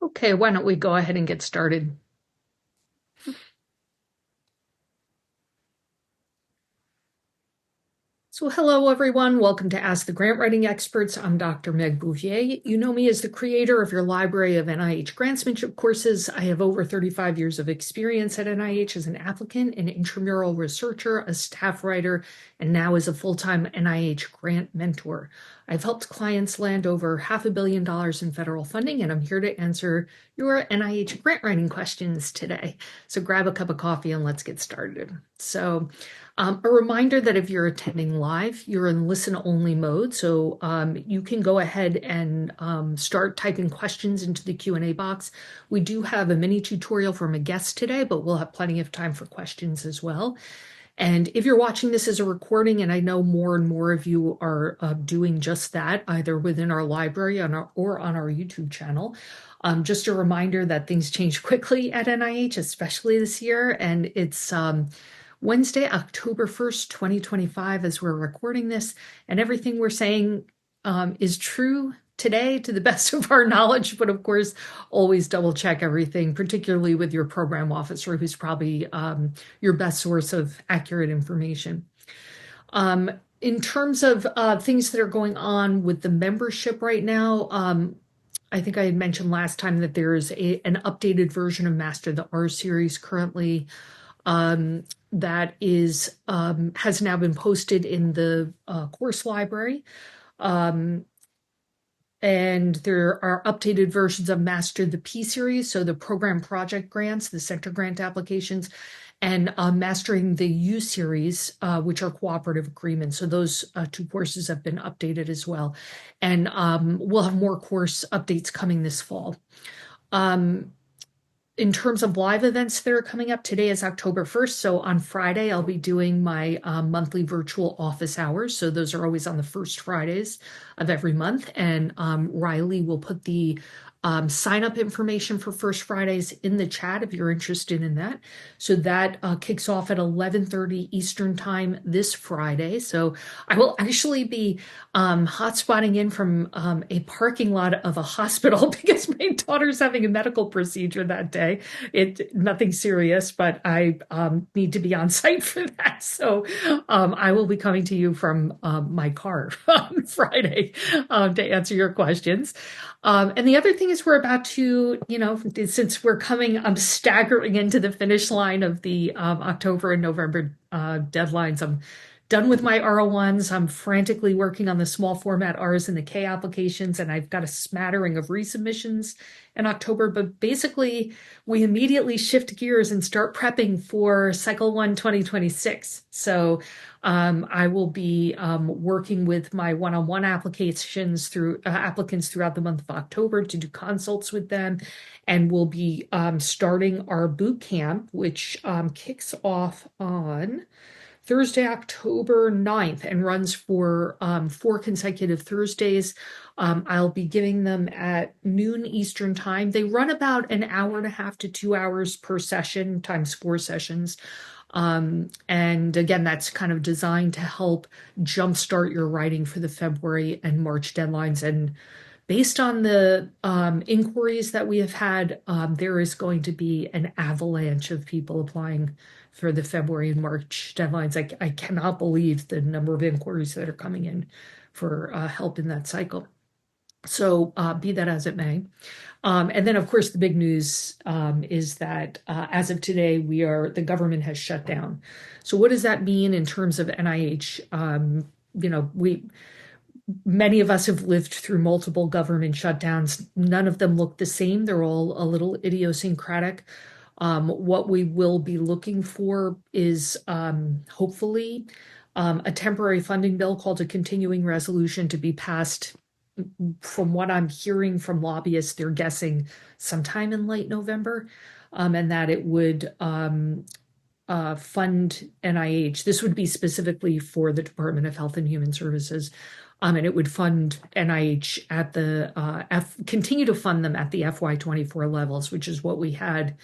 Okay, why don't we go ahead and get started? So hello, everyone. Welcome to Ask the Grant Writing Experts. I'm Dr. Meg Bouvier. You know me as the creator of your library of NIH grantsmanship courses. I have over 35 years of experience at NIH as an applicant, an intramural researcher, a staff writer, and now as a full-time NIH grant mentor. I've helped clients land over $500 million in federal funding, and I'm here to answer your NIH grant writing questions today. So grab a cup of coffee and let's get started. So a reminder that if you're attending live, you're in listen-only mode, so you can go ahead and start typing questions into the Q&A box. We do have a mini tutorial from a guest today, but we'll have plenty of time for questions as well. And if you're watching this as a recording, and I know more and more of you are doing just that, either within our library or on our YouTube channel, just a reminder that things change quickly at NIH, especially this year, and it's Wednesday, October 1st, 2025, as we're recording this, and everything we're saying is true today to the best of our knowledge, but of course, always double check everything, particularly with your program officer, who's probably your best source of accurate information. In terms of things that are going on with the membership right now, I think I had mentioned last time that there is an updated version of Master the R series currently that has now been posted in the course library. And there are updated versions of Master the P series, so the program project grants, the center grant applications, and Mastering the U series, which are cooperative agreements. So those two courses have been updated as well. And we'll have more course updates coming this fall. In terms of live events that are coming up, today is October 1st. So on Friday, I'll be doing my monthly virtual office hours. So those are always on the first Fridays of every month. And Riley will put the sign-up information for First Fridays in the chat if you're interested in that. So that kicks off at 11:30 Eastern Time this Friday. So I will actually be hotspotting in from a parking lot of a hospital because my daughter's having a medical procedure that day. Nothing serious, but I need to be on site for that. So I will be coming to you from my car on Friday to answer your questions. And the other thing is we're about to, since I'm staggering into the finish line of the October and November deadlines. I'm done with my R01s. I'm frantically working on the small format Rs and the K applications, and I've got a smattering of resubmissions in October. But basically, we immediately shift gears and start prepping for Cycle 1 2026. So I will be working with my one-on-one applicants throughout the month of October to do consults with them, and we'll be starting our boot camp, which kicks off on Thursday, October 9th, and runs for 4 consecutive Thursdays. I'll be giving them at noon Eastern Time. They run about an hour and a half to 2 hours per session, times 4 sessions. And again, that's kind of designed to help jumpstart your writing for the February and March deadlines. And based on the inquiries that we have had, there is going to be an avalanche of people applying for the February and March deadlines. I cannot believe the number of inquiries that are coming in for help in that cycle. So be that as it may. And then, of course, the big news is that as of today, the government has shut down. So what does that mean in terms of NIH? Many of us have lived through multiple government shutdowns. None of them look the same. They're all a little idiosyncratic. What we will be looking for is hopefully a temporary funding bill called a continuing resolution to be passed. From what I'm hearing from lobbyists, they're guessing sometime in late November, and that it would fund NIH. This would be specifically for the Department of Health and Human Services. And it would fund NIH at continue to fund them at the FY24 levels, which is what we had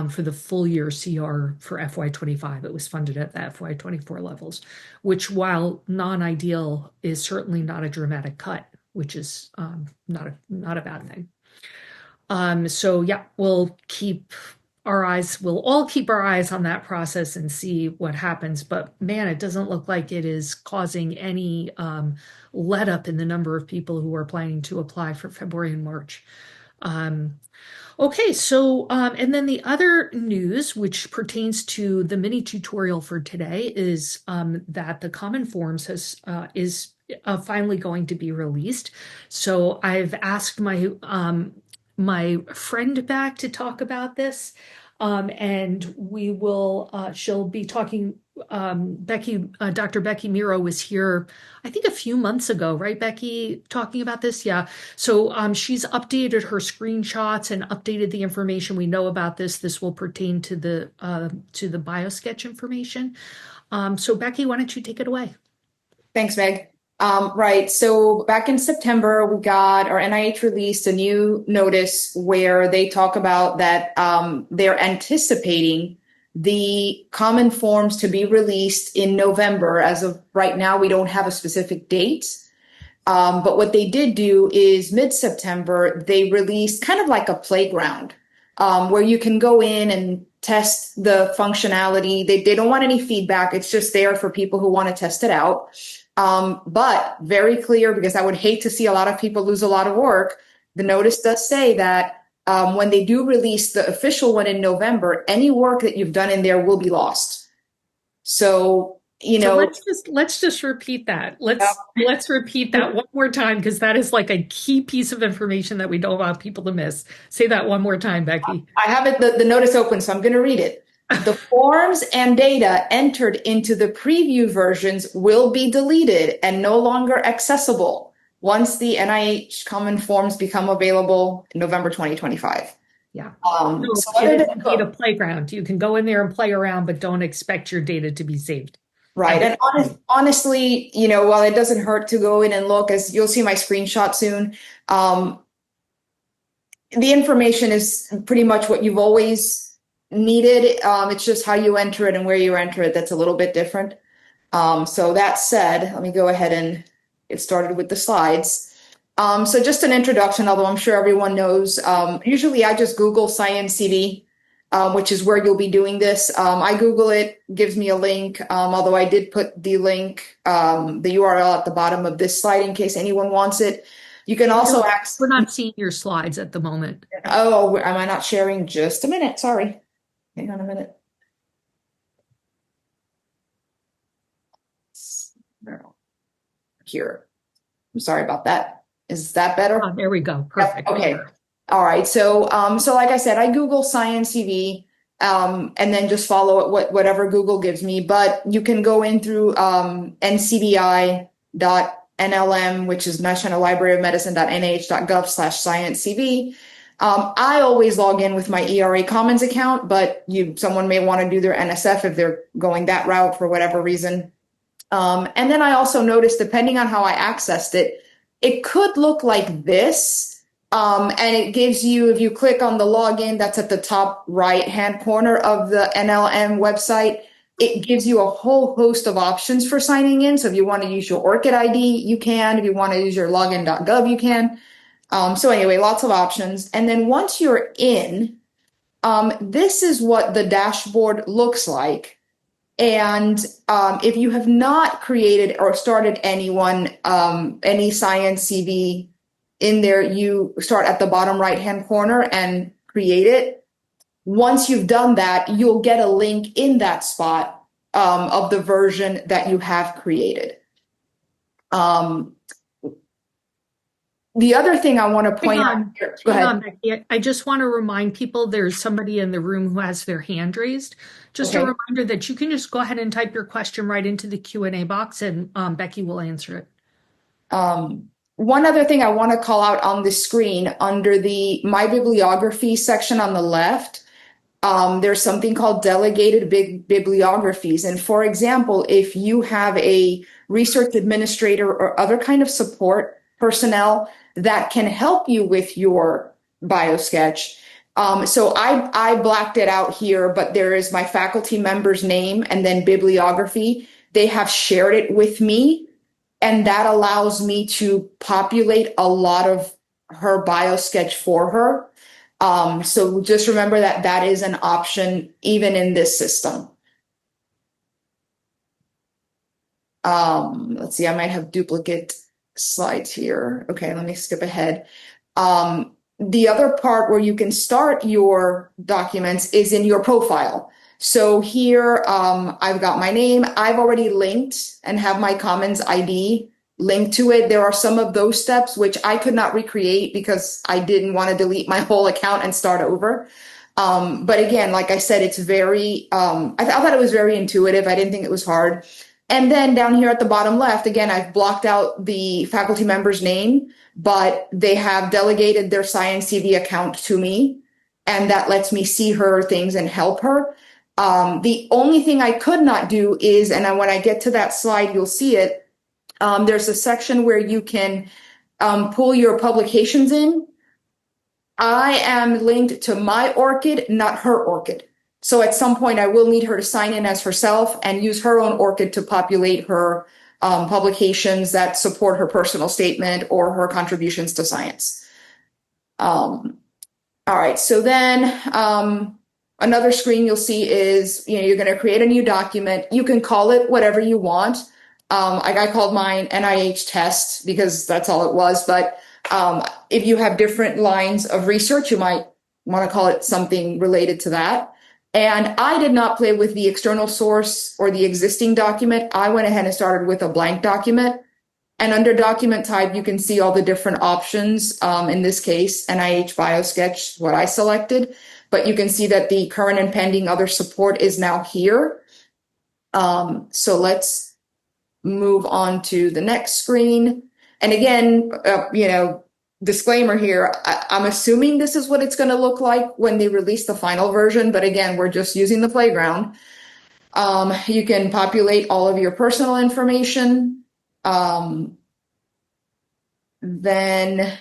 for the full year CR for FY25. It was funded at the FY24 levels, which, while non-ideal, is certainly not a dramatic cut, which is not a bad thing. So yeah, we'll all keep our eyes on that process and see what happens. But man, it doesn't look like it is causing any let up in the number of people who are planning to apply for February and March. Um, Okay, so and then the other news, which pertains to the mini tutorial for today, is that the Common Forms is finally going to be released. So I've asked my friend back to talk about this, and she'll be talking. Dr. Becky Miro was here, I think a few months ago, right, Becky, talking about this? Yeah. So she's updated her screenshots and updated the information we know about this. This will pertain to the BioSketch information. So Becky, why don't you take it away? Thanks, Meg. Right. So back in September, we got our NIH released a new notice where they talk about that they're anticipating the common forms to be released in November. As of right now, we don't have a specific date. But what they did do is mid-September, they released kind of like a playground where you can go in and test the functionality. They don't want any feedback. It's just there for people who want to test it out. But very clear, because I would hate to see a lot of people lose a lot of work. The notice does say that when they do release the official one in November, any work that you've done in there will be lost. So, let's just repeat that. Let's repeat that one more time, because that is like a key piece of information that we don't want people to miss. Say that one more time, Becky. I have the notice open, so I'm going to read it. The forms and data entered into the preview versions will be deleted and no longer accessible once the NIH Common Forms become available in November 2025. Yeah. So it is a playground. You can go in there and play around, but don't expect your data to be saved. Right. And honestly, while it doesn't hurt to go in and look, as you'll see my screenshot soon, the information is pretty much what you've always needed. It's just how you enter it and where you enter it that's a little bit different. So that said, let me go ahead and get started with the slides. So just an introduction, although I'm sure everyone knows. Usually I just Google ScienceCV, which is where you'll be doing this. I Google it, gives me a link, although I did put the link, the URL at the bottom of this slide in case anyone wants it. You can also We're not seeing your slides at the moment. Oh, am I not sharing? Just a minute. Sorry. Hang on a minute. Here. I'm sorry about that. Is that better? Oh, there we go. Perfect. Yep. Okay. All right. So like I said, I Google ScienceCV, and then just follow it, whatever Google gives me. But you can go in through ncbi.nlm, which is National Library of Medicine.nih.gov/ScienceCV. I always log in with my ERA Commons account, but someone may want to do their NSF if they're going that route for whatever reason. And then I also noticed, depending on how I accessed it, it could look like this. And it gives you, if you click on the login, that's at the top right-hand corner of the NLM website, it gives you a whole host of options for signing in. So if you want to use your ORCID ID, you can. If you want to use your login.gov, you can. So anyway, lots of options. And then once you're in, this is what the dashboard looks like. And if you have not created or started any ScienceCV in there, you start at the bottom right-hand corner and create it. Once you've done that, you'll get a link in that spot of the version that you have created. The other thing I want to point out here, go ahead. Becky. I just want to remind people there's somebody in the room who has their hand raised. Just a reminder that you can just go ahead and type your question right into the Q&A box, and Becky will answer it. One other thing I want to call out on the screen, under the My Bibliography section on the left, there's something called delegated bibliographies. And for example, if you have a research administrator or other kind of support personnel that can help you with your BioSketch. So I blacked it out here, but there is my faculty member's name and then bibliography. They have shared it with me, and that allows me to populate a lot of her BioSketch for her. So just remember that that is an option even in this system. Let's see, I might have duplicate slides here. Okay, let me skip ahead. The other part where you can start your documents is in your profile. So here, I've got my name. I've already linked and have my Commons ID linked to it. There are some of those steps which I could not recreate because I didn't want to delete my whole account and start over. But again, like I said, it's very, I thought it was very intuitive. I didn't think it was hard. And then down here at the bottom left, again, I've blocked out the faculty member's name, but they have delegated their Science CV account to me, and that lets me see her things and help her. The only thing I could not do is, and when I get to that slide, you'll see it, there's a section where you can pull your publications in. I am linked to my ORCID, not her ORCID. So at some point, I will need her to sign in as herself and use her own ORCID to populate her publications that support her personal statement or her contributions to science. All right, so then another screen you'll see is, you're going to create a new document. You can call it whatever you want. I called mine NIH test because that's all it was. But if you have different lines of research, you might want to call it something related to that. And I did not play with the external source or the existing document. I went ahead and started with a blank document. And under document type, you can see all the different options. In this case, NIH BioSketch, what I selected. But you can see that the current and pending other support is now here. So let's move on to the next screen. And again, disclaimer here, I'm assuming this is what it's going to look like when they release the final version. But again, we're just using the playground. You can populate all of your personal information. Then,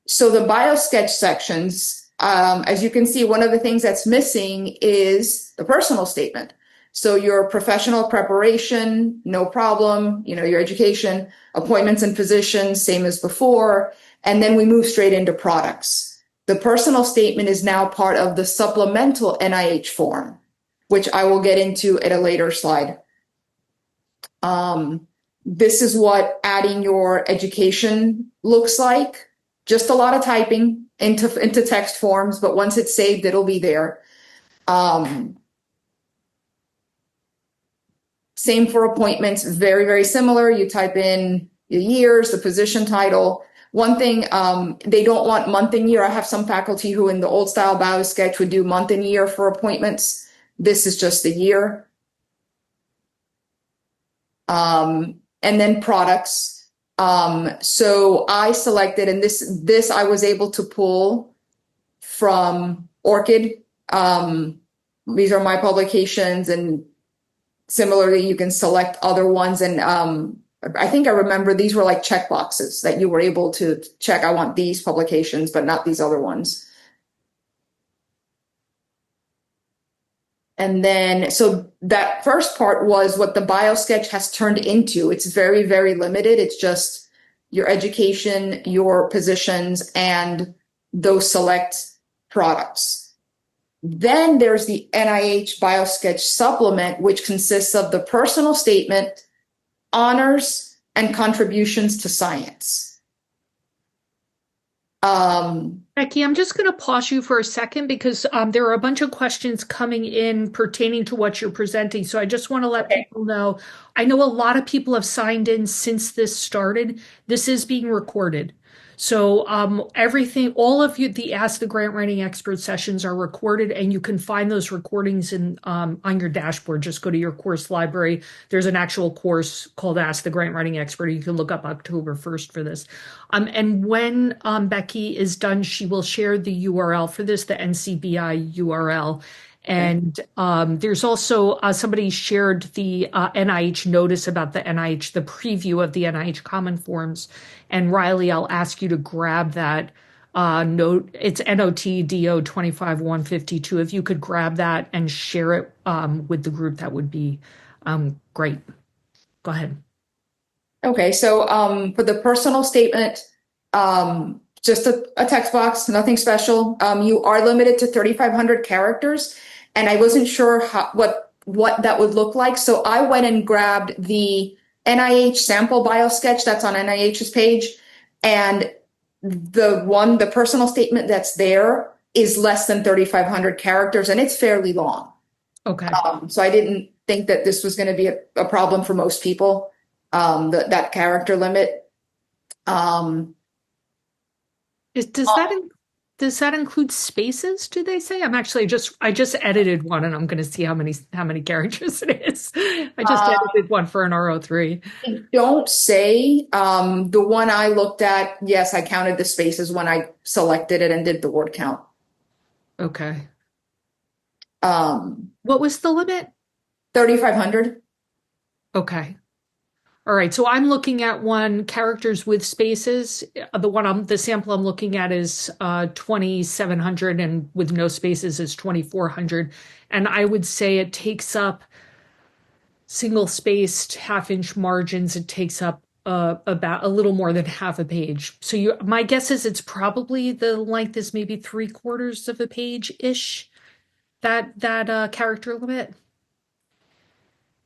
so the BioSketch sections, as you can see, one of the things that's missing is the personal statement. So your professional preparation, no problem, your education, appointments and positions, same as before. And then we move straight into products. The personal statement is now part of the supplemental NIH form, which I will get into at a later slide. This is what adding your education looks like. Just a lot of typing into text forms, but once it's saved, it'll be there. Same for appointments, very, very similar. You type in your years, the position title. One thing, they don't want month and year. I have some faculty who in the old style BioSketch would do month and year for appointments. This is just the year. And then products. So I selected, and this I was able to pull from ORCID. These are my publications, and similarly, you can select other ones. And I think I remember these were like check boxes that you were able to check. I want these publications, but not these other ones. And then, so that first part was what the BioSketch has turned into. It's very, very limited. It's just your education, your positions, and those select products. Then there's the NIH BioSketch supplement, which consists of the personal statement, honors, and contributions to science. Becky, I'm just going to pause you for a second because there are a bunch of questions coming in pertaining to what you're presenting. So I just want to let people know. I know a lot of people have signed in since this started. This is being recorded. So everything, all of you, the Ask the Grant Writing Expert sessions are recorded, and you can find those recordings on your dashboard. Just go to your course library. There's an actual course called Ask the Grant Writing Expert. You can look up October 1st for this. And when Becky is done, she will share the URL for this, the NCBI URL. And there's also somebody shared the NIH notice about the NIH, the preview of the NIH Common Forms. And Riley, I'll ask you to grab that note. It's NOTDO 25152. If you could grab that and share it with the group, that would be great. Go ahead. Okay, so for the personal statement, just a text box, nothing special. You are limited to 3,500 characters, and I wasn't sure what that would look like. So I went and grabbed the NIH sample biosketch that's on NIH's page, and the personal statement that's there is less than 3,500 characters, and it's fairly long. Okay. So I didn't think that this was going to be a problem for most people, that character limit. Um, Does does that include spaces, do they say? I just edited one and I'm gonna see how many characters it is. I just uh, edited one for an RO3. they don't say. The one I looked at, yes, I counted the spaces when I selected it and did the word count. Okay. Um, What was the limit? 3,500. Okay. All right. So I'm looking at one characters with spaces. The sample I'm looking at is 2,700 and with no spaces is 2,400. And I would say it takes up single spaced half-inch margins. It takes up about a little more than half a page. So my guess is it's probably the length is maybe 3/4 of a page ish. That character limit.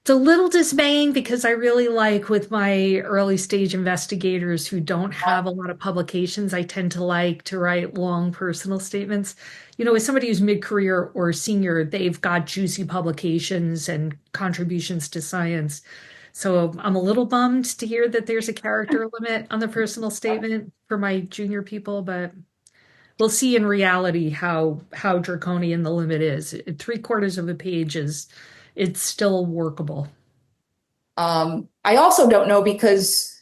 It's a little dismaying because I really like with my early stage investigators who don't have a lot of publications, I tend to like to write long personal statements. You know, as somebody who's mid-career or senior, they've got juicy publications and contributions to science. So I'm a little bummed to hear that there's a character limit on the personal statement for my junior people, but we'll see in reality how draconian the limit is. 3/4 of a page is it's still workable. I also don't know because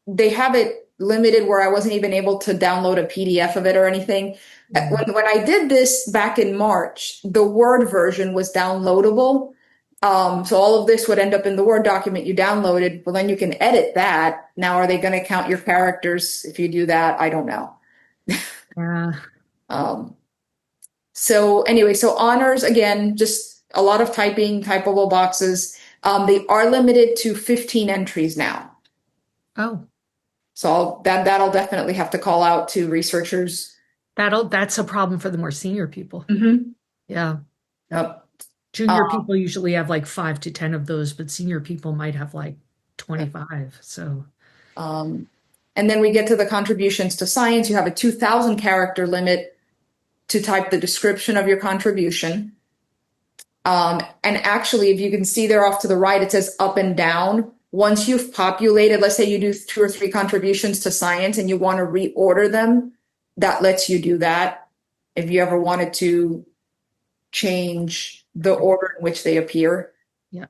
they have it limited where I wasn't even able to download a PDF of it or anything. Mm. When I did this back in March, the Word version was downloadable. So all of this would end up in the Word document you downloaded. Well, then you can edit that. Now, are they going to count your characters if you do that? I don't know. Yeah. Um, so anyway, so honors, again, just a lot of typing, typable boxes. They are limited to 15 entries now. Oh, So that'll definitely have to call out to researchers. that's a problem for the more senior people. Hmm. Yeah. Yep. Junior Um, people usually have like 5 to 10 of those, but senior people might have like 25. So, um, and then we get to the contributions to science. You have a 2,000 character limit to type the description of your contribution. And actually, if you can see there off to the right, it says up and down. Once you've populated, let's say you do 2 or 3 contributions to science and you want to reorder them, that lets you do that. If you ever wanted to change the order in which they appear. yeah.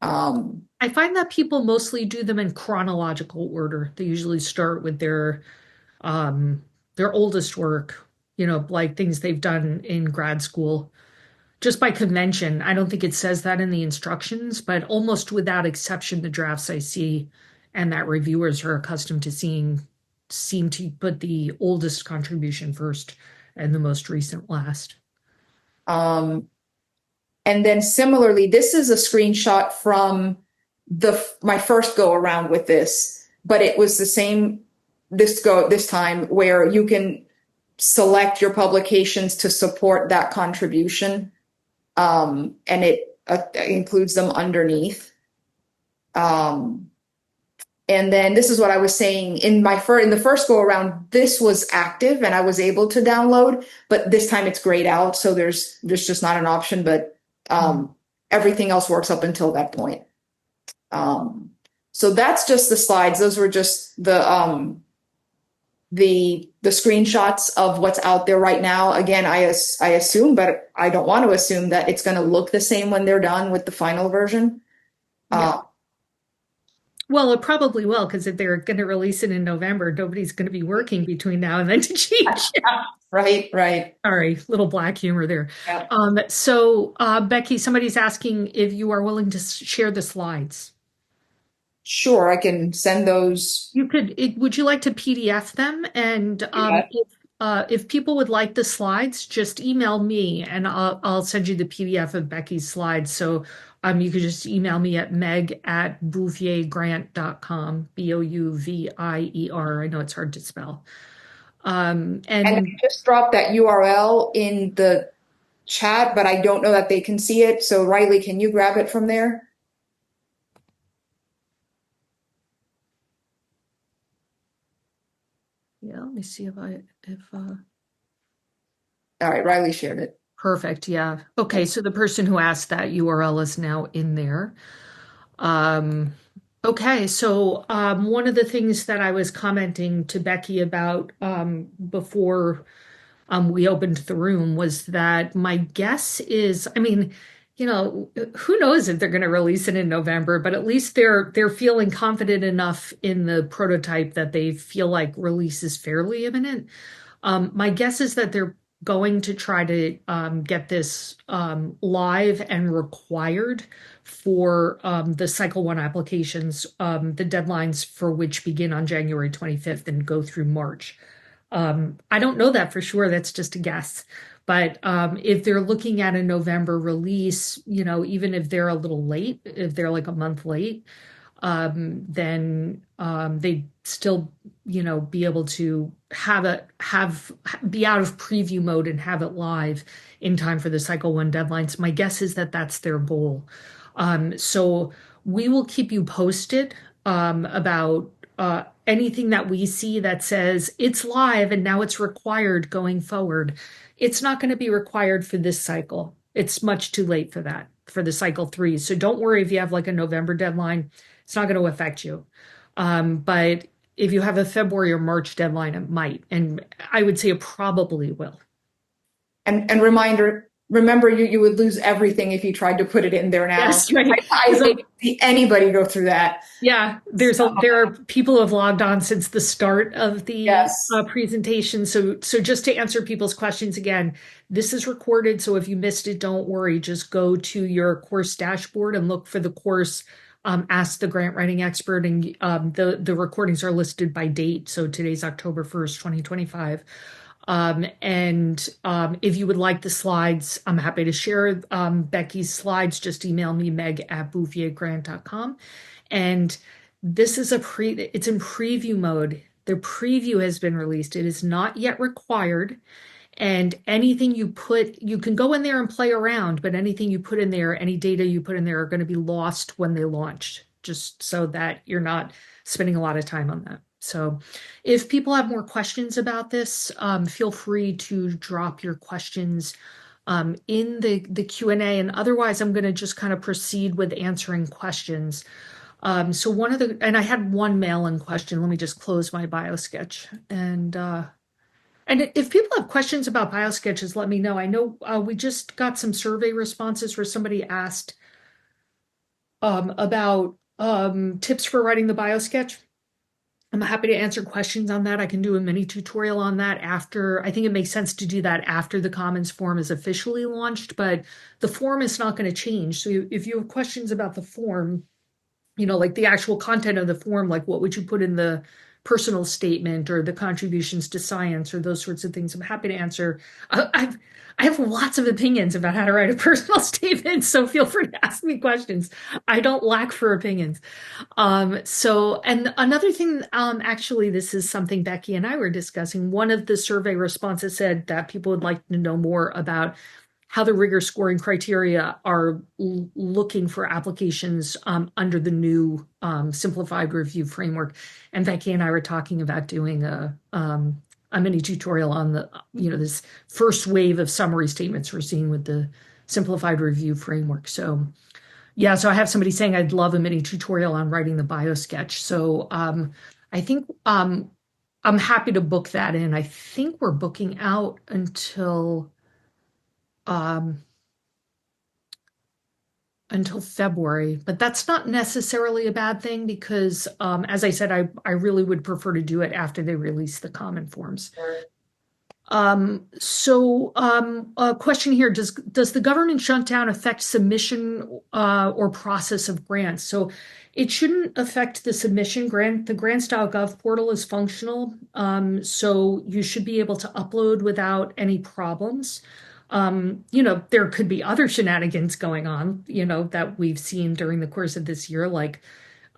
Um, I find that people mostly do them in chronological order. They usually start with their oldest work, you know, like things they've done in grad school. Just by convention. I don't think it says that in the instructions, but almost without exception, the drafts I see and that reviewers are accustomed to seeing seem to put the oldest contribution first and the most recent last. um, and then similarly, this is a screenshot from my first go around with this, but it was the same this time where you can select your publications to support that contribution. And it includes them underneath. Um, and then this is what I was saying in in the first go around, this was active and I was able to download, but this time it's grayed out. So there's just not an option, but, everything else works up until that point. So that's just the slides. Those were just the screenshots of what's out there right now. Again, I assume, but I don't want to assume that it's going to look the same when they're done with the final version. Yeah. Well, it probably will, because if they're going to release it in November, nobody's going to be working between now and then to change it. Right. Sorry, little black humor there. Yeah. Becky, somebody's asking if you are willing to share the slides. Sure, I can send those. Would you like to PDF them? And Yeah. if people would like the slides, just email me and I'll send you the PDF of Becky's slides. So you could just email me at meg@bouviergrant.com, Bouvier. I know it's hard to spell. And I And just dropped that URL in the chat, but I don't know that they can see it. So Riley, can you grab it from there? yeah, let me see if All right, Riley shared it. perfect. Yeah. Okay. So the person who asked that URL is now in there. Um, okay. So one of the things that I was commenting to Becky about before we opened the room was that my guess is, I mean, who knows if they're going to release it in November, but at least they're feeling confident enough in the prototype that they feel like release is fairly imminent. My guess is that they're going to try to get this live and required for the Cycle 1 applications, the deadlines for which begin on January 25th and go through March. I don't know that for sure. That's just a guess. But if they're looking at a November release, even if they're a little late, if they're like a month late, then they'd still, be able to be out of preview mode and have it live in time for the Cycle 1 deadlines. My guess is that that's their goal. So we will keep you posted about anything that we see that says it's live and now it's required going forward. It's not going to be required for this cycle. It's much too late for that, for the cycle 3. So don't worry if you have like a November deadline, it's not going to affect you. But if you have a February or March deadline, it might. And I would say it probably will. And remember you would lose everything if you tried to put it in there now. Yes, right. I hate to see anybody go through that. Yeah, there are people who have logged on since the start of the Yes. presentation. So just to answer people's questions again, this is recorded. So if you missed it, don't worry. Just go to your course dashboard and look for the course. Ask the grant writing expert, and the recordings are listed by date. So today's October 1st, 2025. And if you would like the slides, I'm happy to share Becky's slides. Just email me, meg@bouviergrant.com. And this is it's in preview mode. The preview has been released. It is not yet required. And anything you can go in there and play around, but anything you put in there, any data you put in there are going to be lost when they launch, just so that you're not spending a lot of time on that. So if people have more questions about this, feel free to drop your questions in the Q&A. And otherwise, I'm going to just kind of proceed with answering questions. So and I had one mail-in question. Let me just close my BioSketch. And if people have questions about BioSketches, let me know. I know we just got some survey responses where somebody asked about tips for writing the BioSketch. I'm happy to answer questions on that. I can do a mini tutorial on that after. I think it makes sense to do that after the Commons form is officially launched, but the form is not going to change. So if you have questions about the form, like the actual content of the form, like what would you put in the personal statement or the contributions to science or those sorts of things, I'm happy to answer. I have lots of opinions about how to write a personal statement, so feel free to ask me questions. I don't lack for opinions. And another thing, actually, this is something Becky and I were discussing. One of the survey responses said that people would like to know more about how the rigor scoring criteria are looking for applications under the new simplified review framework. And Becky and I were talking about doing a mini tutorial on this first wave of summary statements we're seeing with the simplified review framework. So yeah, so I have somebody saying I'd love a mini tutorial on writing the BioSketch. So I think I'm happy to book that in. I think we're booking out until February, but that's not necessarily a bad thing because, as I said, I really would prefer to do it after they release the common forms. A question here, does the government shutdown affect submission or process of grants? So it shouldn't affect the submission grant. The grants.gov portal is functional, so you should be able to upload without any problems. There could be other shenanigans going on, that we've seen during the course of this year, like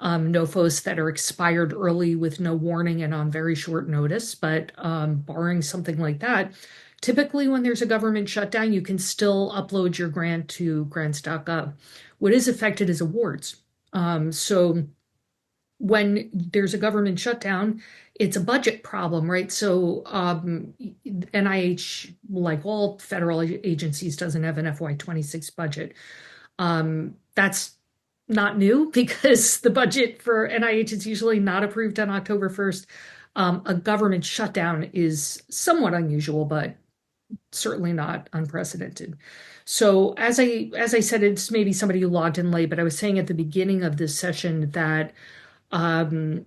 NOFOs that are expired early with no warning and on very short notice. But barring something like that, typically when there's a government shutdown, you can still upload your grant to grants.gov. What is affected is awards. So when there's a government shutdown, it's a budget problem, right? So NIH, like all federal agencies, doesn't have an FY26 budget. That's not new because the budget for NIH is usually not approved on October 1st. A government shutdown is somewhat unusual, but certainly not unprecedented. So as I said, it's maybe somebody who logged in late, but I was saying at the beginning of this session that um,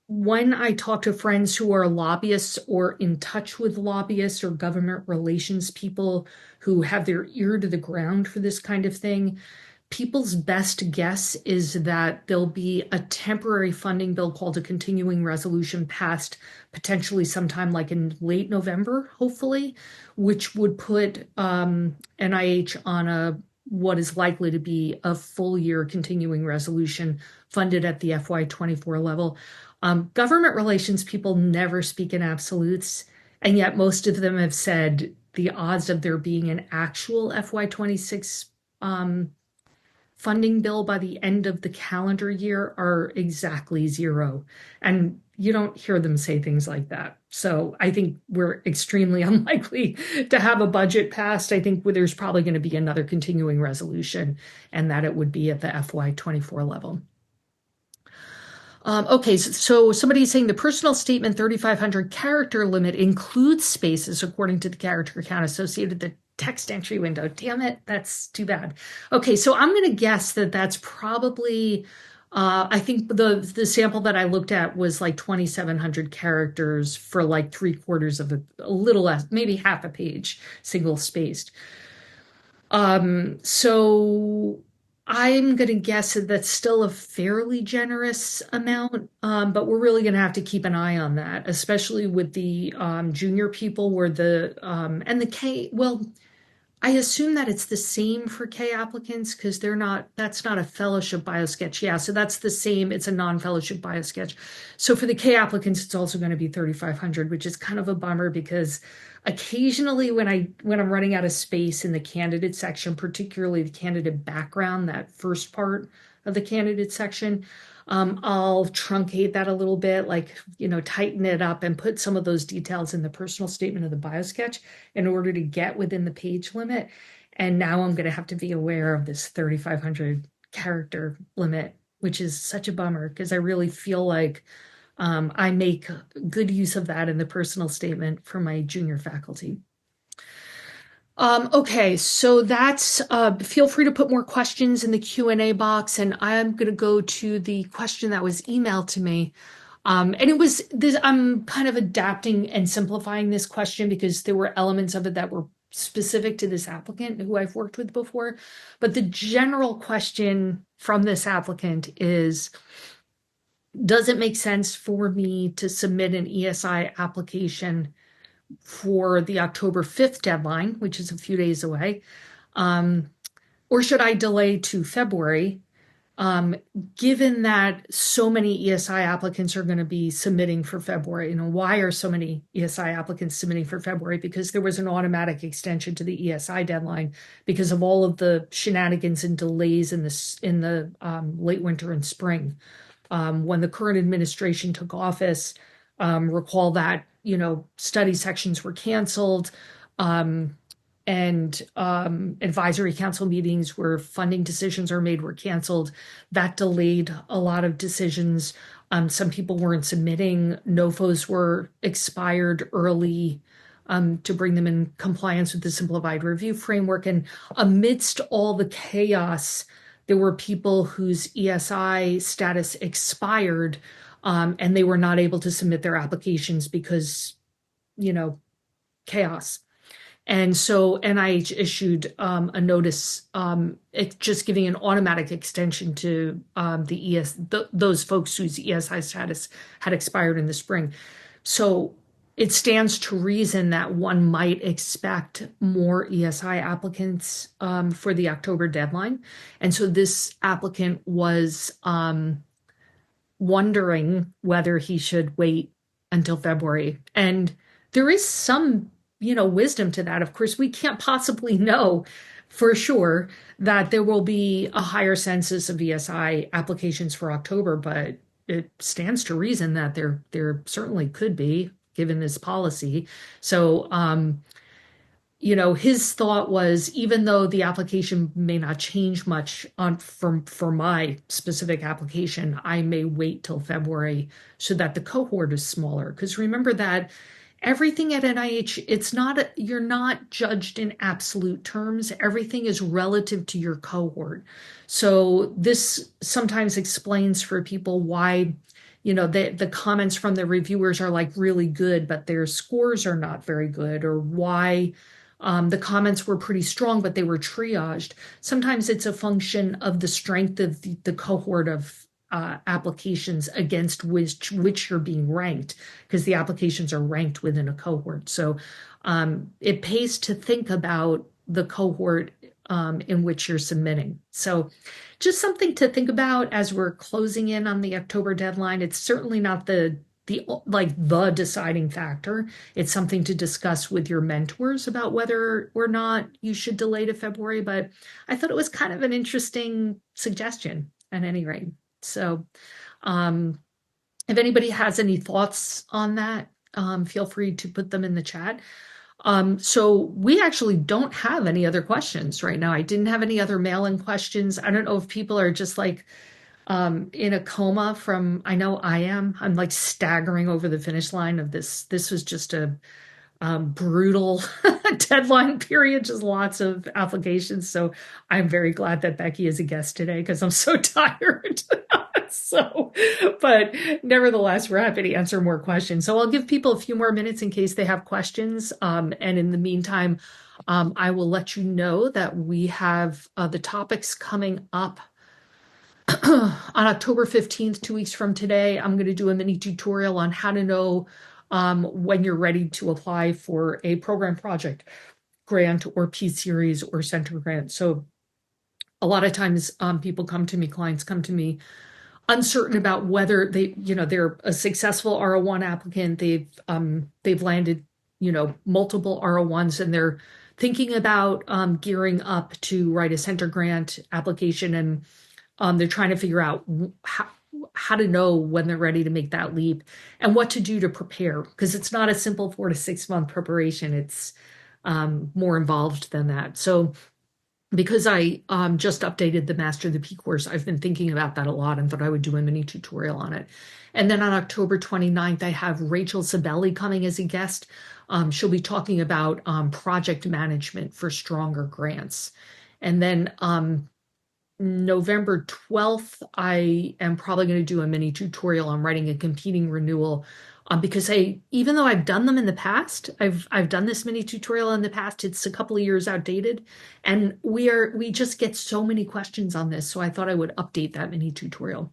when I talk to friends who are lobbyists or in touch with lobbyists or government relations people who have their ear to the ground for this kind of thing, people's best guess is that there'll be a temporary funding bill called a continuing resolution passed potentially sometime like in late November, hopefully, which would put NIH on a what is likely to be a full year continuing resolution funded at the FY24 level. Government relations people never speak in absolutes, and yet most of them have said the odds of there being an actual FY26 funding bill by the end of the calendar year are exactly zero. And you don't hear them say things like that. So I think we're extremely unlikely to have a budget passed. I think there's probably going to be another continuing resolution, and that it would be at the FY24 level. Okay, so somebody's saying the personal statement 3,500 character limit includes spaces according to the character count associated with the text entry window. Damn it, that's too bad. Okay, so I'm going to guess that that's probably, I think the sample that I looked at was like 2,700 characters for like 3/4 of a little less, maybe half a page, single spaced. So I'm going to guess that that's still a fairly generous amount, but we're really going to have to keep an eye on that, especially with the junior people where and the K, well, I assume that it's the same for K applicants because that's not a fellowship biosketch. Yeah, so that's the same. It's a non-fellowship biosketch. So for the K applicants, it's also going to be 3,500, which is kind of a bummer because occasionally when I'm running out of space in the candidate section, particularly the candidate background, that first part of the candidate section, I'll truncate that a little bit, like, tighten it up and put some of those details in the personal statement of the biosketch in order to get within the page limit. And now I'm going to have to be aware of this 3,500 character limit, which is such a bummer because I really feel like I make good use of that in the personal statement for my junior faculty. Okay, so that's feel free to put more questions in the Q&A box, and I'm going to go to the question that was emailed to me. And it was this, I'm kind of adapting and simplifying this question because there were elements of it that were specific to this applicant who I've worked with before. But the general question from this applicant is, does it make sense for me to submit an ESI application for the October 5th deadline, which is a few days away? Or should I delay to February, given that so many ESI applicants are going to be submitting for February? Why are so many ESI applicants submitting for February? Because there was an automatic extension to the ESI deadline because of all of the shenanigans and delays in the late winter and spring. When the current administration took office, recall that study sections were canceled, and advisory council meetings where funding decisions are made were canceled. That delayed a lot of decisions. Some people weren't submitting. NOFOs were expired early to bring them in compliance with the simplified review framework. And amidst all the chaos, there were people whose ESI status expired, and they were not able to submit their applications because, chaos. And so NIH issued a notice, just giving an automatic extension to those folks whose ESI status had expired in the spring. So it stands to reason that one might expect more ESI applicants for the October deadline. And so this applicant was wondering whether he should wait until February. And there is some, wisdom to that. Of course, we can't possibly know for sure that there will be a higher census of ESI applications for October, but it stands to reason that there certainly could be, given this policy. So, his thought was even though the application may not change much for my specific application, I may wait till February so that the cohort is smaller. Because remember that everything at NIH, you're not judged in absolute terms. Everything is relative to your cohort. So this sometimes explains for people why, the comments from the reviewers are like really good, but their scores are not very good, or why the comments were pretty strong, but they were triaged. Sometimes it's a function of the strength of the cohort of applications against which you're being ranked, because the applications are ranked within a cohort. So it pays to think about the cohort in which you're submitting. So just something to think about as we're closing in on the October deadline. It's certainly not the deciding factor. It's something to discuss with your mentors about whether or not you should delay to February. But I thought it was kind of an interesting suggestion at any rate. So if anybody has any thoughts on that, feel free to put them in the chat. So we actually don't have any other questions right now. I didn't have any other mail-in questions. I don't know if people are just like in a coma I know I am. I'm like staggering over the finish line of this. This was just a brutal deadline period, just lots of applications. So I'm very glad that Becky is a guest today because I'm so tired. But nevertheless, we're happy to answer more questions. So I'll give people a few more minutes in case they have questions. And in the meantime, I will let you know that we have the topics coming up on October 15th, 2 weeks from today. I'm going to do a mini tutorial on how to know when you're ready to apply for a program project grant or P-Series or center grant. So a lot of times clients come to me uncertain about whether they're a successful R01 applicant. They've landed, multiple R01s, and they're thinking about gearing up to write a center grant application, and they're trying to figure out how to know when they're ready to make that leap and what to do to prepare, because it's not a simple 4 to 6 month preparation. It's more involved than that. So because I just updated the Master the P course, I've been thinking about that a lot and thought I would do a mini tutorial on it. And then on October 29th, I have Rachel Sabelli coming as a guest. She'll be talking about project management for stronger grants. And then November 12th, I am probably going to do a mini tutorial on writing a competing renewal, because even though I've done them in the past, I've done this mini tutorial in the past, it's a couple of years outdated, and we just get so many questions on this, so I thought I would update that mini tutorial.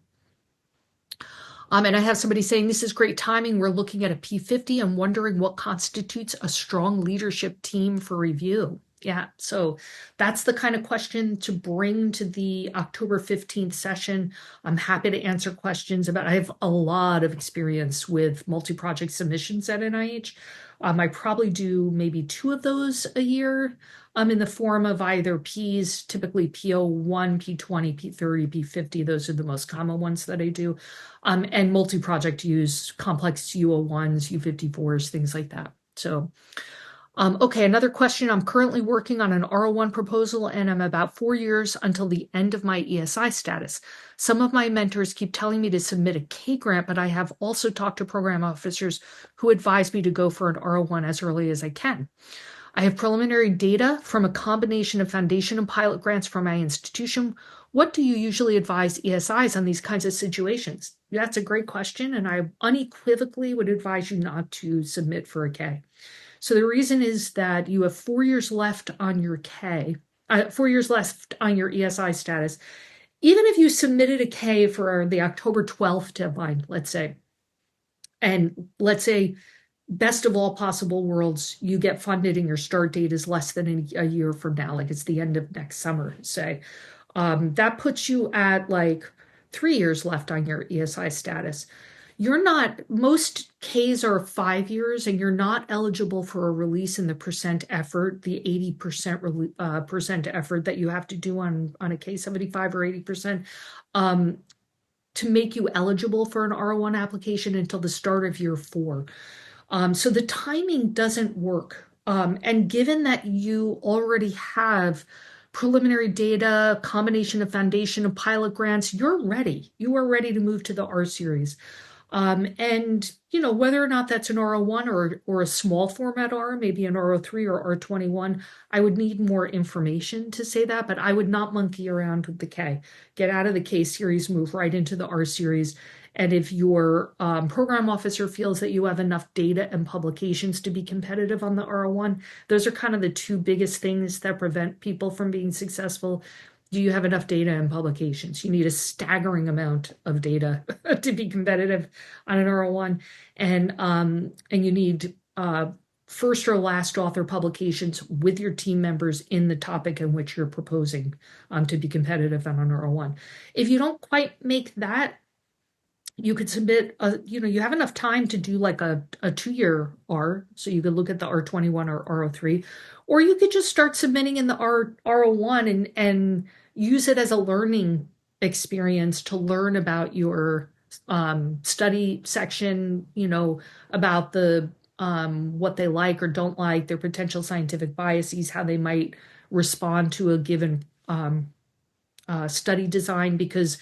And I have somebody saying, this is great timing. We're looking at a P50 and wondering what constitutes a strong leadership team for review. Yeah, so that's the kind of question to bring to the October 15th session. I'm happy to answer questions about I have a lot of experience with multi-project submissions at NIH. I probably do maybe 2 of those a year in the form of either Ps, typically P01, P20, P30, P50. Those are the most common ones that I do. And multi-project use, complex U01s, U54s, things like that. So okay, another question. I'm currently working on an R01 proposal, and I'm about 4 years until the end of my ESI status. Some of my mentors keep telling me to submit a K grant, but I have also talked to program officers who advise me to go for an R01 as early as I can. I have preliminary data from a combination of foundation and pilot grants from my institution. What do you usually advise ESIs on these kinds of situations? That's a great question, and I unequivocally would advise you not to submit for a K. So the reason is that you have 4 years left on your 4 years left on your ESI status. Even if you submitted a K for the October 12th deadline, let's say, and let's say best of all possible worlds, you get funded and your start date is less than a year from now, like it's the end of next summer, say, that puts you at like 3 years left on your ESI status. You're not, most Ks are 5 years, and you're not eligible for a release in the percent effort, the 80% percent effort that you have to do on a K75 or 80%, to make you eligible for an R01 application until the start of year 4. So the timing doesn't work. And given that you already have preliminary data, combination of foundation and pilot grants, you're ready. You are ready to move to the R series. And whether or not that's an R01 or a small format R, maybe an R03 or R21, I would need more information to say that, but I would not monkey around with the K. Get out of the K series, move right into the R series. And if your program officer feels that you have enough data and publications to be competitive on the R01, those are kind of the two biggest things that prevent people from being successful. Do you have enough data and publications? You need a staggering amount of data to be competitive on an R01, and you need first or last author publications with your team members in the topic in which you're proposing to be competitive on an R01. If you don't quite make that, you could submit you have enough time to do like a 2-year R, so you could look at the R21 or R03, or you could just start submitting in the R01 and use it as a learning experience to learn about your study section, about the what they like or don't like, their potential scientific biases, how they might respond to a given study design, because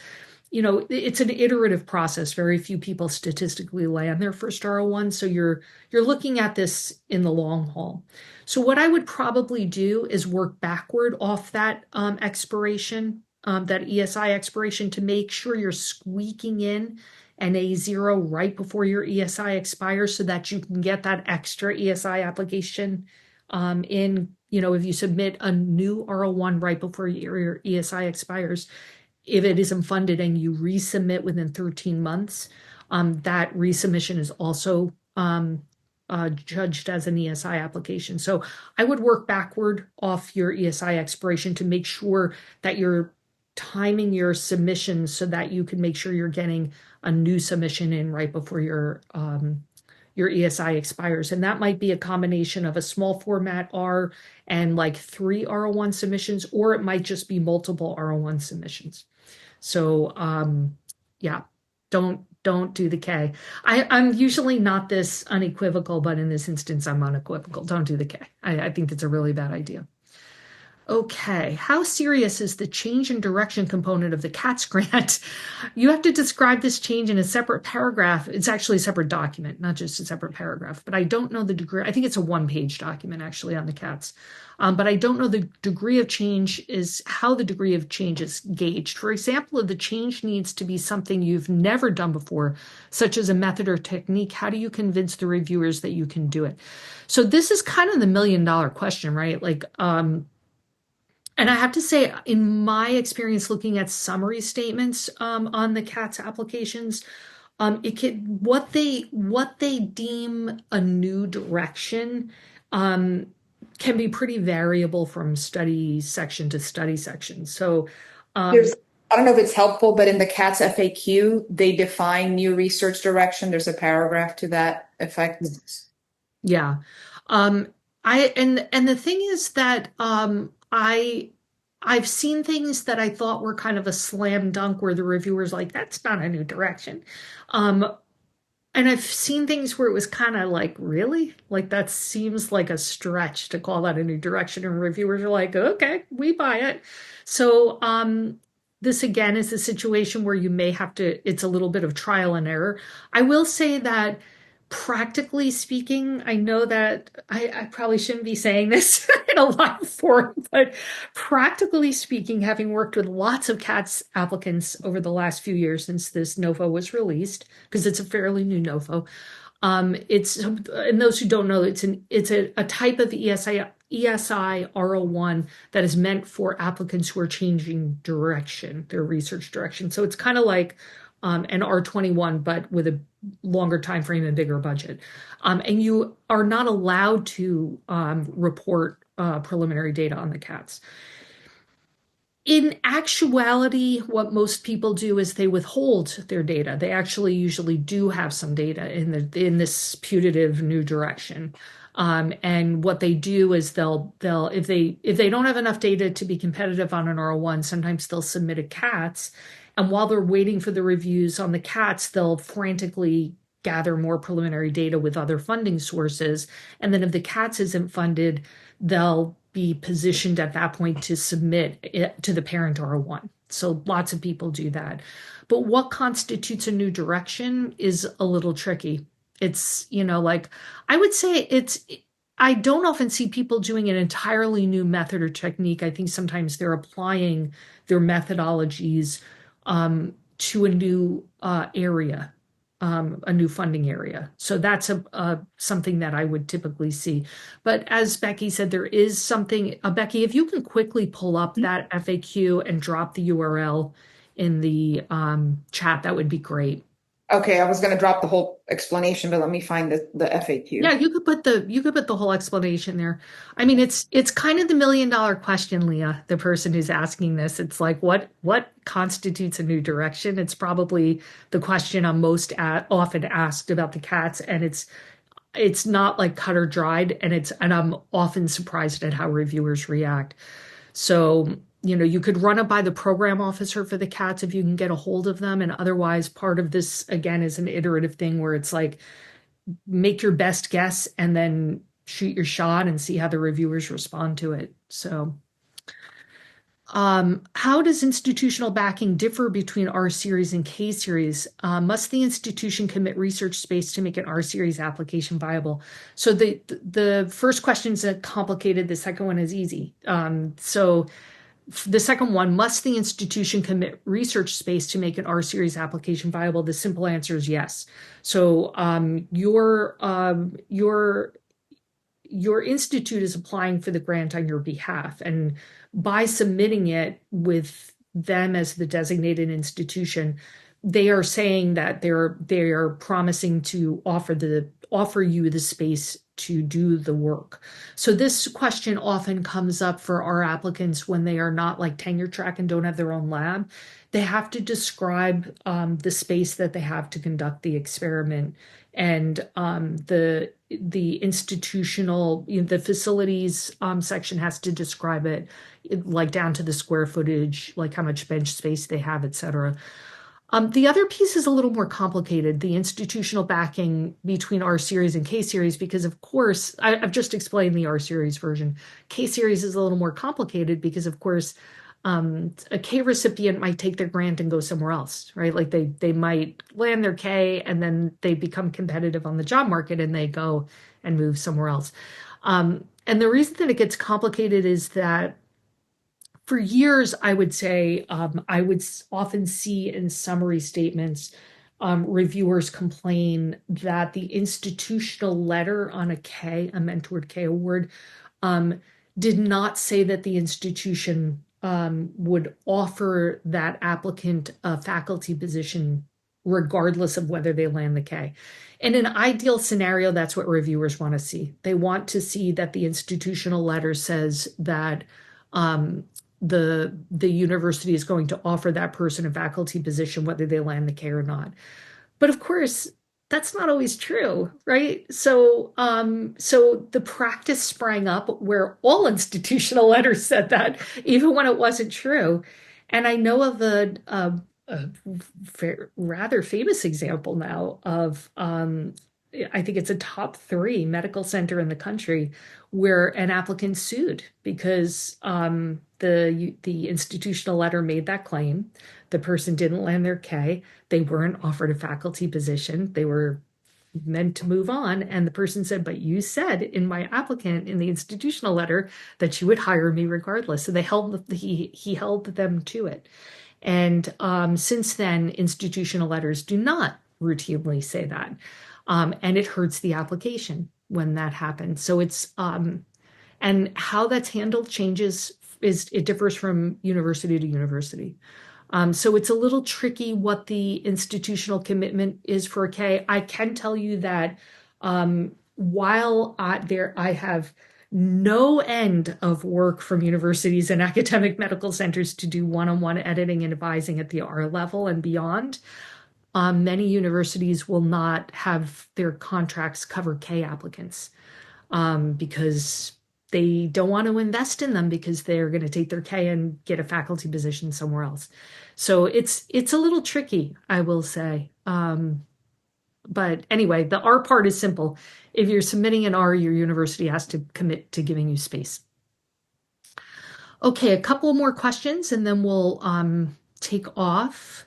it's an iterative process. Very few people statistically land their first R01, so you're looking at this in the long haul. So what I would probably do is work backward off that expiration, that ESI expiration, to make sure you're squeaking in an A0 right before your ESI expires, so that you can get that extra ESI application in. If you submit a new R01 right before your ESI expires, if it isn't funded and you resubmit within 13 months, that resubmission is also judged as an ESI application. So I would work backward off your ESI expiration to make sure that you're timing your submissions so that you can make sure you're getting a new submission in right before your ESI expires. And that might be a combination of a small format R and like 3 R01 submissions, or it might just be multiple R01 submissions. So yeah, don't do the K. I'm usually not this unequivocal, but in this instance, I'm unequivocal. Don't do the K. I think it's a really bad idea. Okay, how serious is the change in direction component of the Katz grant? You have to describe this change in a separate paragraph. It's actually a separate document, not just a separate paragraph, but I don't know the degree. I think it's a 1-page document actually on the Katz. But I don't know the degree of change is how the degree of change is gauged. For example, if the change needs to be something you've never done before, such as a method or technique, how do you convince the reviewers that you can do it? So this is kind of the $1,000,000 question, right? And I have to say, in my experience looking at summary statements on the Katz applications, what they deem a new direction can be pretty variable from study section to study section. So I don't know if it's helpful, but in the Katz FAQ, they define new research direction. There's a paragraph to that effect. Yeah. And the thing is that I've seen things that I thought were kind of a slam dunk where the reviewer's like, that's not a new direction. And I've seen things where it was kind of like, really? Like, that seems like a stretch to call that a new direction. And reviewers are like, okay, we buy it. So this again is a situation where you may have to, it's a little bit of trial and error. I will say that practically speaking, I know that I probably shouldn't be saying this in a live forum, but practically speaking, having worked with lots of Katz applicants over the last few years since this NOFO was released, because it's a fairly new NOFO, it's, and those who don't know, it's a type of ESI R01 that is meant for applicants who are changing direction, their research direction. So it's kind of like an R21, but with a longer time frame and bigger budget. And you are not allowed to report preliminary data on the Katz. In actuality, what most people do is they withhold their data. They actually usually do have some data in this putative new direction. And what they do is they'll if they don't have enough data to be competitive on an R01, sometimes they'll submit a CATS. And while they're waiting for the reviews on the CATS, they'll frantically gather more preliminary data with other funding sources. And then if the CATS isn't funded, they'll be positioned at that point to submit it to the parent R01. So lots of people do that. But what constitutes a new direction is a little tricky. It's, like I would say I don't often see people doing an entirely new method or technique. I think sometimes they're applying their methodologies to a new area, a new funding area. So that's something that I would typically see. But as Becky said, there is something, Becky, if you can quickly pull up that FAQ and drop the URL in the chat, that would be great. Okay, I was going to drop the whole explanation, but let me find the FAQ. Yeah, you could put the whole explanation there. I mean, it's kind of the $1 million question, Leah, the person who's asking this. It's like what constitutes a new direction? It's probably the question I'm most often asked about the CATS, and it's not like cut or dried, and I'm often surprised at how reviewers react. So, you could run it by the program officer for the CATS if you can get a hold of them. And otherwise, part of this, again, is an iterative thing where it's like, make your best guess and then shoot your shot and see how the reviewers respond to it. So, how does institutional backing differ between R series and K series? Must the institution commit research space to make an R series application viable? So the first question is complicated. The second one is easy. So the second one, must the institution commit research space to make an R series application viable? The simple answer is yes. So your institute is applying for the grant on your behalf, and by submitting it with them as the designated institution, they are saying that they are promising to offer you the space to do the work. So this question often comes up for our applicants when they are not like tenure track and don't have their own lab. They have to describe the space that they have to conduct the experiment, and the institutional, the facilities section has to describe it, like down to the square footage, like how much bench space they have, et cetera. The other piece is a little more complicated, the institutional backing between R series and K series, because of course, I've just explained the R series version. K series is a little more complicated because of course, a K recipient might take their grant and go somewhere else, right? Like they might land their K and then they become competitive on the job market and they go and move somewhere else. And the reason that it gets complicated is that for years, I would say, I would often see in summary statements, reviewers complain that the institutional letter on a mentored K award, did not say that the institution would offer that applicant a faculty position regardless of whether they land the K. In an ideal scenario, that's what reviewers want to see. They want to see that the institutional letter says that the university is going to offer that person a faculty position, whether they land the K or not. But of course, that's not always true, right? So the practice sprang up where all institutional letters said that, even when it wasn't true. And I know of a rather famous example now of I think it's a top 3 medical center in the country where an applicant sued because the institutional letter made that claim. The person didn't land their K. They weren't offered a faculty position. They were meant to move on. And the person said, but you said in my applicant in the institutional letter that you would hire me regardless. So he held them to it. And since then, institutional letters do not routinely say that. And it hurts the application when that happens. So it's, and how that's handled changes, it differs from university to university. So it's a little tricky what the institutional commitment is for a K. I can tell you that while I have no end of work from universities and academic medical centers to do one-on-one editing and advising at the R level and beyond. Many universities will not have their contracts cover K applicants because they don't want to invest in them because they're going to take their K and get a faculty position somewhere else. So it's a little tricky, I will say. But anyway, the R part is simple. If you're submitting an R, your university has to commit to giving you space. Okay, a couple more questions and then we'll take off.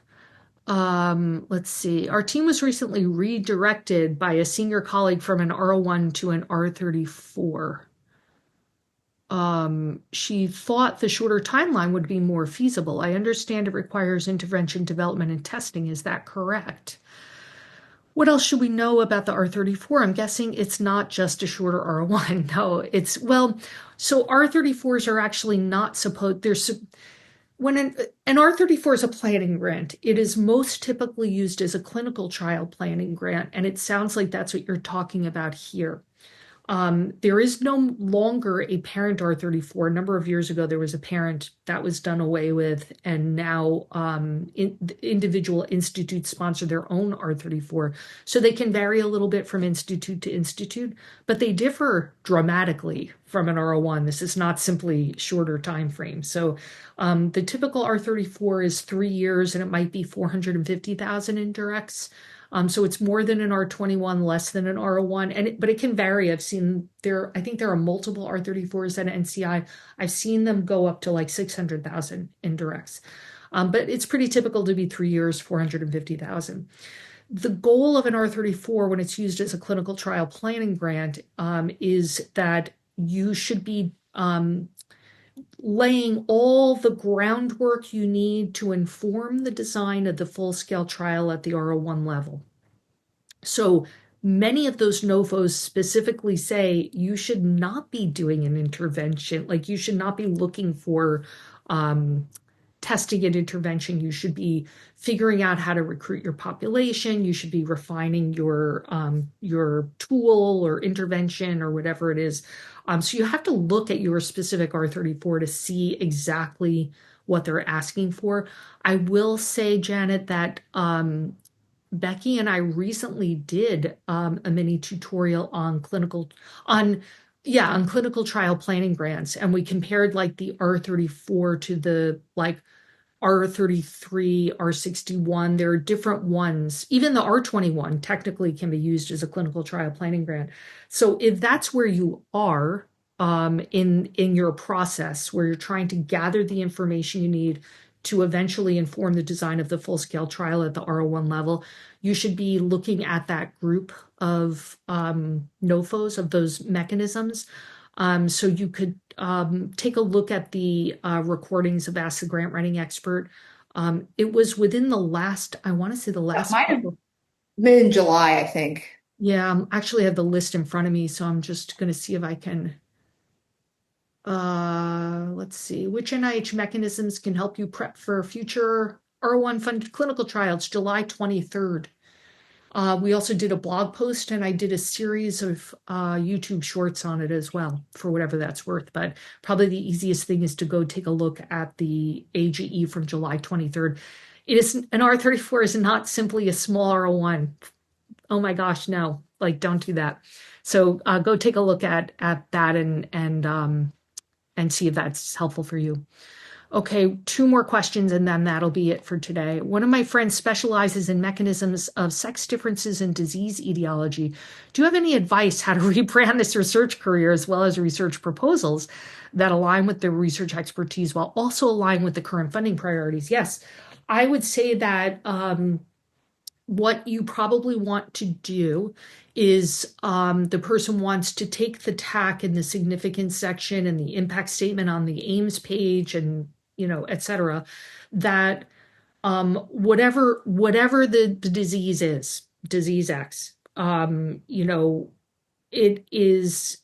Let's see. Our team was recently redirected by a senior colleague from an R01 to an R34. She thought the shorter timeline would be more feasible. I understand it requires intervention, development, and testing. Is that correct? What else should we know about the R34? I'm guessing it's not just a shorter R01. No, it's, well, so R34s are actually not supposed, when an R34 is a planning grant, it is most typically used as a clinical trial planning grant, and it sounds like that's what you're talking about here. There is no longer a parent R34. A number of years ago, there was a parent that was done away with, and now individual institutes sponsor their own R34. So they can vary a little bit from institute to institute, but they differ dramatically from an R01. This is not simply shorter time frame. So the typical R34 is 3 years, and it might be 450,000 in directs. So it's more than an R21, less than an R01, but it can vary. I've seen I think there are multiple R34s at NCI. I've seen them go up to like 600,000 in directs. But it's pretty typical to be 3 years, 450,000. The goal of an R34 when it's used as a clinical trial planning grant is that you should be laying all the groundwork you need to inform the design of the full-scale trial at the R01 level. So many of those NOFOs specifically say you should not be doing an intervention, like you should not be looking for testing and intervention. You should be figuring out how to recruit your population. You should be refining your tool or intervention or whatever it is. So you have to look at your specific R34 to see exactly what they're asking for. I will say, Janet, that Becky and I recently did a mini tutorial on clinical trial planning grants, and we compared like the R34 to the like R33, R61. There are different ones. Even the R21 technically can be used as a clinical trial planning grant. So if that's where you are in your process, where you're trying to gather the information you need to eventually inform the design of the full-scale trial at the R01 level, you should be looking at that group of NOFOs, of those mechanisms. So you could take a look at the recordings of Ask the Grant Writing Expert. It was within the last, I want to say the last. That might have been in July, I think. Yeah, I actually have the list in front of me, so I'm just going to see if I can. Let's see. Which NIH mechanisms can help you prep for future R01 funded clinical trials? July 23rd. We also did a blog post, and I did a series of YouTube shorts on it as well, for whatever that's worth. But probably the easiest thing is to go take a look at the AGE from July 23rd. It is an R34 is not simply a small R01. Oh my gosh, no! Like, don't do that. So go take a look at that and see if that's helpful for you. Okay, 2 more questions and then that'll be it for today. One of my friends specializes in mechanisms of sex differences in disease etiology. Do you have any advice how to rebrand this research career as well as research proposals that align with the research expertise while also align with the current funding priorities? Yes, I would say that what you probably want to do is the person wants to take the TAC and the significance section and the impact statement on the Ames page and, et cetera, that whatever the disease is, disease X, it is,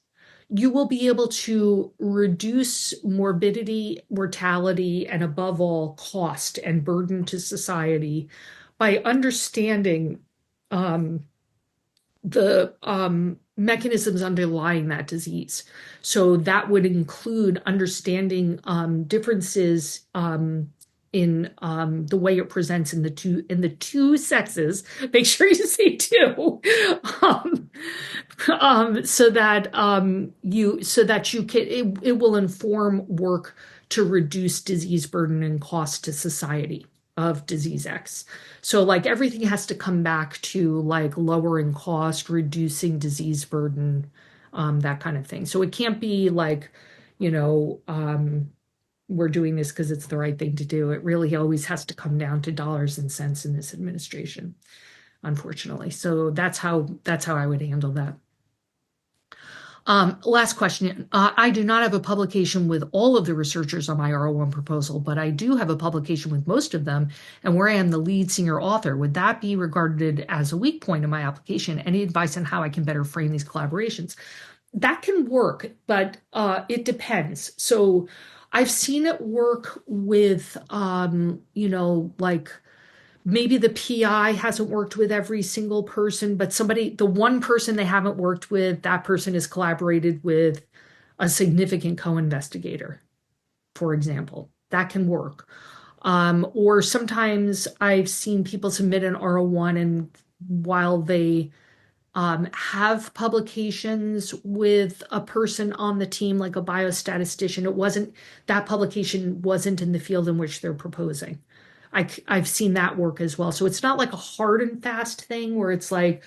you will be able to reduce morbidity, mortality, and above all, cost and burden to society by understanding the mechanisms underlying that disease. So that would include understanding differences in the way it presents in the two sexes. Make sure you say two, um, so that you can it will inform work to reduce disease burden and cost to society of disease X. So like everything has to come back to like lowering cost, reducing disease burden, that kind of thing. So it can't be like, you know, we're doing this because it's the right thing to do. It really always has to come down to dollars and cents in this administration, unfortunately. So that's how I would handle that. Last question. I do not have a publication with all of the researchers on my R01 proposal, but I do have a publication with most of them, and where I am the lead senior author. Would that be regarded as a weak point in my application? Any advice on how I can better frame these collaborations? That can work, but it depends. So I've seen it work with, like maybe the PI hasn't worked with every single person, but the one person they haven't worked with, that person has collaborated with a significant co-investigator, for example. That can work. Or sometimes I've seen people submit an R01 and while they have publications with a person on the team, like a biostatistician, that publication wasn't in the field in which they're proposing. I've seen that work as well. So it's not like a hard and fast thing where it's like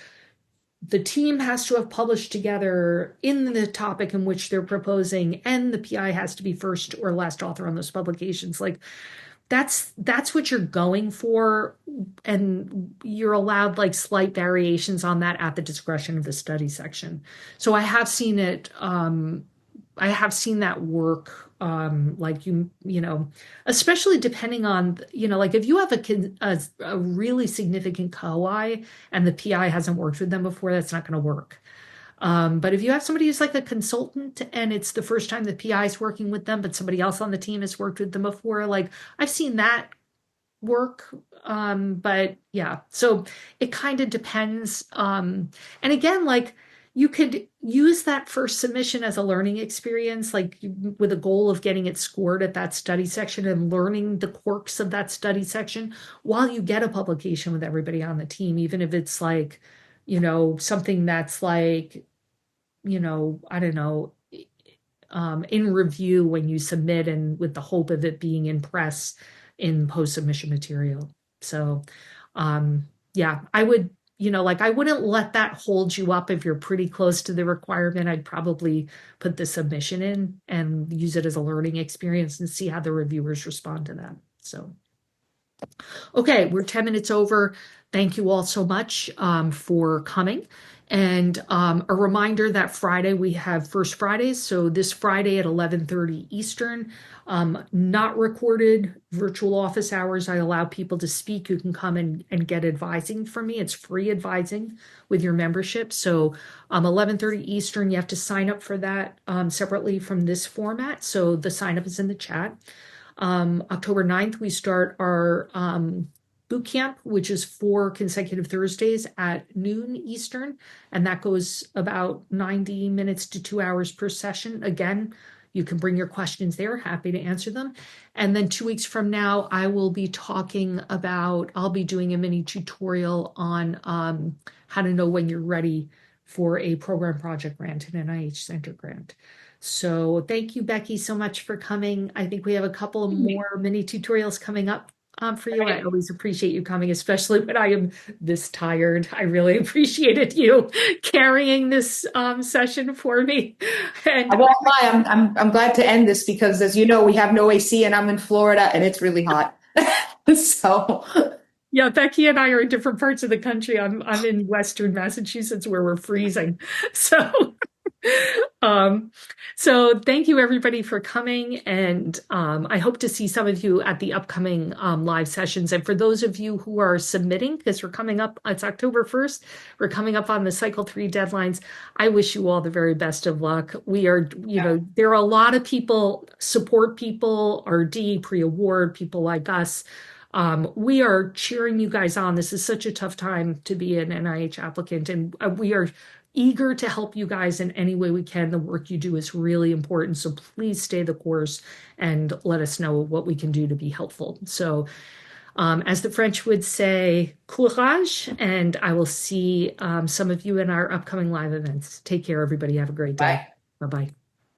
the team has to have published together in the topic in which they're proposing, and the PI has to be first or last author on those publications. Like that's what you're going for, and you're allowed like slight variations on that at the discretion of the study section. So I have seen it. I have seen that work. Like especially depending on, like if you have a really significant co-I and the PI hasn't worked with them before, that's not going to work. But if you have somebody who's like a consultant and it's the first time the PI is working with them, but somebody else on the team has worked with them before, like I've seen that work. But yeah, so it kind of depends. And again, like you could use that first submission as a learning experience, like with a goal of getting it scored at that study section and learning the quirks of that study section while you get a publication with everybody on the team, even if it's like, something that's like, I don't know, in review when you submit and with the hope of it being in press in post-submission material. So, yeah, I would, like I wouldn't let that hold you up if you're pretty close to the requirement. I'd probably put the submission in and use it as a learning experience and see how the reviewers respond to that. So, okay, we're 10 minutes over. Thank you all so much for coming. And a reminder that Friday we have First Fridays. So this Friday at 11:30 Eastern, not recorded virtual office hours. I allow people to speak. You can come and get advising from me. It's free advising with your membership. So 11:30 Eastern, you have to sign up for that separately from this format. So the sign up is in the chat. October 9th, we start our boot camp, which is 4 consecutive Thursdays at noon Eastern, and that goes about 90 minutes to 2 hours per session. Again, you can bring your questions there, happy to answer them. And then 2 weeks from now, I'll be doing a mini tutorial on how to know when you're ready for a program project grant, an NIH Center grant. So thank you, Becky, so much for coming. I think we have a couple of more mini tutorials coming up for you. I always appreciate you coming, especially when I am this tired. I really appreciated you carrying this session for me. And I won't lie, I'm glad to end this because, as you know, we have no AC and I'm in Florida and it's really hot. So yeah, Becky and I are in different parts of the country. I'm in Western Massachusetts where we're freezing. So thank you everybody for coming, and I hope to see some of you at the upcoming live sessions. And for those of you who are submitting, because we're coming up, it's October 1st, we're coming up on the cycle 3 deadlines. I wish you all the very best of luck. We are, there are a lot of people, support people, RD, pre-award, people like us. We are cheering you guys on. This is such a tough time to be an NIH applicant, and we are eager to help you guys in any way we can. The work you do is really important. So please stay the course and let us know what we can do to be helpful. So, as the French would say, courage, and I will see some of you in our upcoming live events. Take care, everybody. Have a great day. Bye. Bye bye.